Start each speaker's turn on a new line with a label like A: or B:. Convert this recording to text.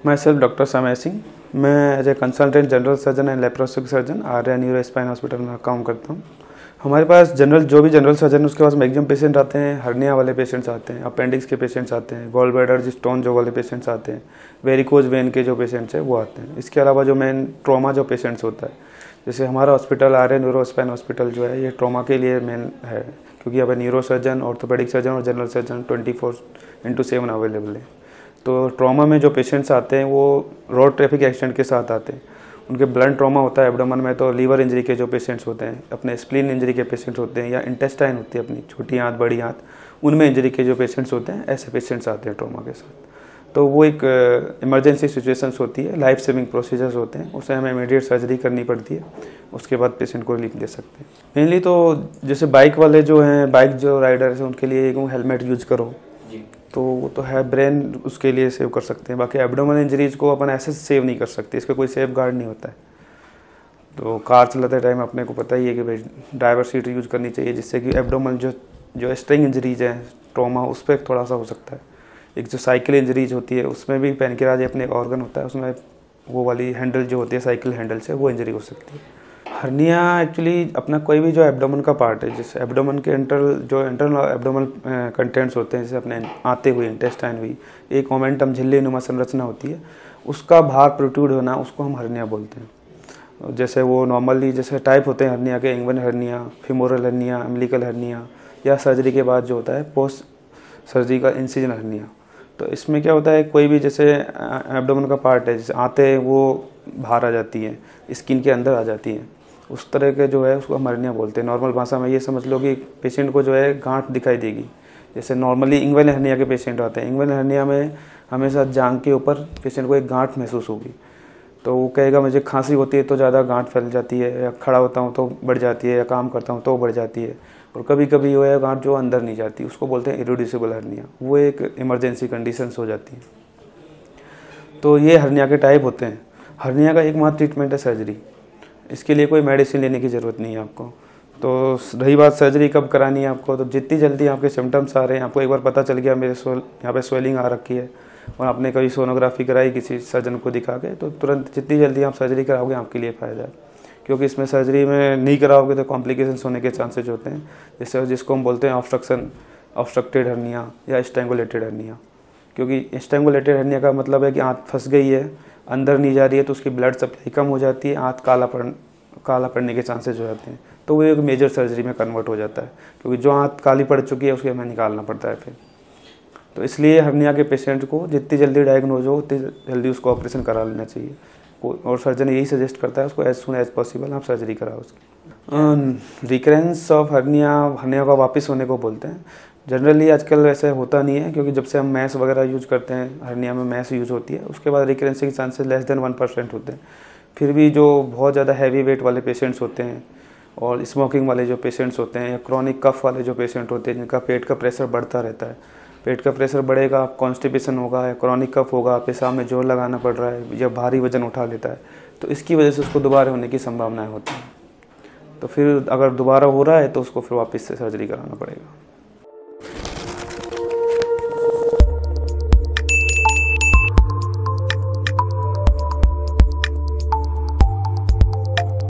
A: My self doctor Samay Singh. मैं as a consultant general surgeon and laparoscopic surgeon Arya neuro spine hospital में काम करता हूँ। हमारे पास जो भी जनरल सर्जन है उसके पास मैक्सिमम पेशेंट आते हैं, हर्निया वाले पेशेंट्स आते हैं, अपेंडिक्स के पेशेंट्स आते हैं, गॉल ब्लैडर स्टोन जो वाले पेशेंट्स आते हैं, वेरिकोज वेन के जो पेशेंट्स हैं वो आते हैं। इसके अलावा जो मेन ट्रॉमा जो पेशेंट्स होता है, जैसे हमारा hospital Arya neuro spine hospital जो है ये ट्रॉमा के लिए मेन है, क्योंकि यहाँ पर न्यूरो सर्जन, ऑर्थोपेडिक सर्जन और जनरल सर्जन 24/7 अवेलेबल है। तो ट्रॉमा में जो पेशेंट्स आते हैं वो रोड ट्रैफिक एक्सीडेंट के साथ आते हैं। उनके ब्लंट ट्रॉमा होता है एब्डोमेन में, तो लीवर इंजरी के जो पेशेंट्स होते हैं, अपने स्प्लीन इंजरी के पेशेंट्स होते हैं, या इंटेस्टाइन होती है अपनी छोटी आंत बड़ी आंत, उनमें इंजरी के जो पेशेंट्स होते हैं, ऐसे पेशेंट्स आते हैं ट्रॉमा के साथ। तो वो एक इमरजेंसी सिचुएशंस होती है, लाइफ सेविंग प्रोसीजर्स होते हैं, उसे हमें इमीडिएट सर्जरी करनी पड़ती है, उसके बाद पेशेंट को रिलीफ दे सकते हैं। मेनली तो जैसे बाइक वाले जो हैं, बाइक जो राइडर्स हैं, उनके लिए हेलमेट यूज करो, तो वो तो है, ब्रेन उसके लिए सेव कर सकते हैं। बाकी एब्डोमेन इंजरीज को अपन ऐसे सेव नहीं कर सकते, इसका कोई सेफ गार्ड नहीं होता है। तो कार चलाते टाइम अपने को पता ही है कि भाई ड्राइवर सीट यूज करनी चाहिए, जिससे कि एब्डोमेन जो स्ट्रिंग इंजरीज है, ट्रॉमा, उस पर थोड़ा सा हो सकता है। एक जो साइकिल इंजरीज होती है उसमें भी पैनक्रियाज अपने ऑर्गन होता है, उसमें वो वाली हैंडल जो होती है साइकिल हैंडल से, वो इंजरी हो सकती है। हर्निया एक्चुअली अपना कोई भी जो एब्डोमेन का पार्ट है, जैसे एब्डोमेन के इंटरनल एब्डोमेन कंटेंट्स होते हैं, जैसे अपने आते हुए इंटेस्टाइन हुई, एक मोमेंटम झिल्ली नुमा संरचना होती है, उसका भाग प्रोट्रूड होना, उसको हम हर्निया बोलते हैं। जैसे वो नॉर्मली जैसे टाइप होते हैं हर्निया के, inguinal hernia, femoral hernia, umbilical hernia, या सर्जरी के बाद जो होता है पोस्ट सर्जरी का इंसिजन हर्निया। तो इसमें क्या होता है, कोई भी जैसे एब्डोमेन का पार्ट है, जैसे आते हैं वो बाहर आ जाती है, स्किन के अंदर आ जाती है, उस तरह के जो है उसको हम हर्निया बोलते हैं। नॉर्मल भाषा में ये समझ लो कि पेशेंट को जो है गांठ दिखाई देगी। जैसे नॉर्मली इंगवन हर्निया के पेशेंट आते हैं, इंगवन हर्निया में हमेशा जांघ के ऊपर पेशेंट को एक गांठ महसूस होगी, तो वो कहेगा मुझे खांसी होती है तो ज़्यादा गांठ फैल जाती है, या खड़ा होता हूँ तो बढ़ जाती है, या काम करता हूँ तो बढ़ जाती है, और कभी कभी वो है गांठ जो अंदर नहीं जाती, उसको बोलते हैं इरिड्यूसिबल हर्निया। वो एक इमरजेंसी कंडीशंस हो जाती है। तो ये हर्निया के टाइप होते हैं। हर्निया का एकमात्र ट्रीटमेंट है सर्जरी, इसके लिए कोई मेडिसिन लेने की ज़रूरत नहीं है आपको। तो रही बात सर्जरी कब करानी है आपको, तो जितनी जल्दी आपके सिम्टम्स आ रहे हैं, आपको एक बार पता चल गया मेरे यहाँ पे स्वेलिंग आ रखी है, और आपने कभी सोनोग्राफी कराई किसी सर्जन को दिखा के, तो तुरंत जितनी जल्दी आप सर्जरी कराओगे आपके लिए फ़ायदा है। क्योंकि इसमें सर्जरी में नहीं कराओगे तो कॉम्प्लिकेशंस होने के चांसेज होते हैं, जैसे जिसको हम बोलते हैं ऑब्स्ट्रक्टेड हर्निया या स्ट्रैंगुलेटेड हर्निया। क्योंकि स्ट्रैंगुलेटेड हर्निया का मतलब है कि आंत फंस गई है, अंदर नहीं जा रही है, तो उसकी ब्लड सप्लाई कम हो जाती है, आंत काला पड़ने के चांसेज हो जाते हैं, तो वो एक मेजर सर्जरी में कन्वर्ट हो जाता है, क्योंकि जो आंत काली पड़ चुकी है उसके हमें निकालना पड़ता है फिर। तो इसलिए हर्निया के पेशेंट को जितनी जल्दी डायग्नोज हो उतनी जल्दी उसको ऑपरेशन करा लेना चाहिए, और सर्जन यही सजेस्ट करता है उसको एज सुन एज पॉसिबल आप सर्जरी कराओ उसकी। रिकरेंस ऑफ हर्निया का वापस होने को बोलते हैं। जनरली आजकल वैसे होता नहीं है, क्योंकि जब से हम मैस वगैरह यूज करते हैं, हर्निया में मैस यूज होती है, उसके बाद रिकरेंसी के चांसेस लेस देन 1% होते हैं। फिर भी जो बहुत ज़्यादा हैवी वेट वाले पेशेंट्स होते हैं, और स्मोकिंग वाले जो पेशेंट्स होते हैं, या क्रॉनिक कफ वाले जो पेशेंट होते हैं, जिनका पेट का प्रेशर बढ़ता रहता है, पेट का प्रेशर बढ़ेगा, कॉन्स्टिपेशन होगा, या क्रॉनिक कफ होगा, पेशाब में जोर लगाना पड़ रहा है, या भारी वजन उठा लेता है, तो इसकी वजह से उसको दोबारा होने की संभावनाएं होती हैं। तो फिर अगर दोबारा हो रहा है तो उसको फिर वापस से सर्जरी कराना पड़ेगा।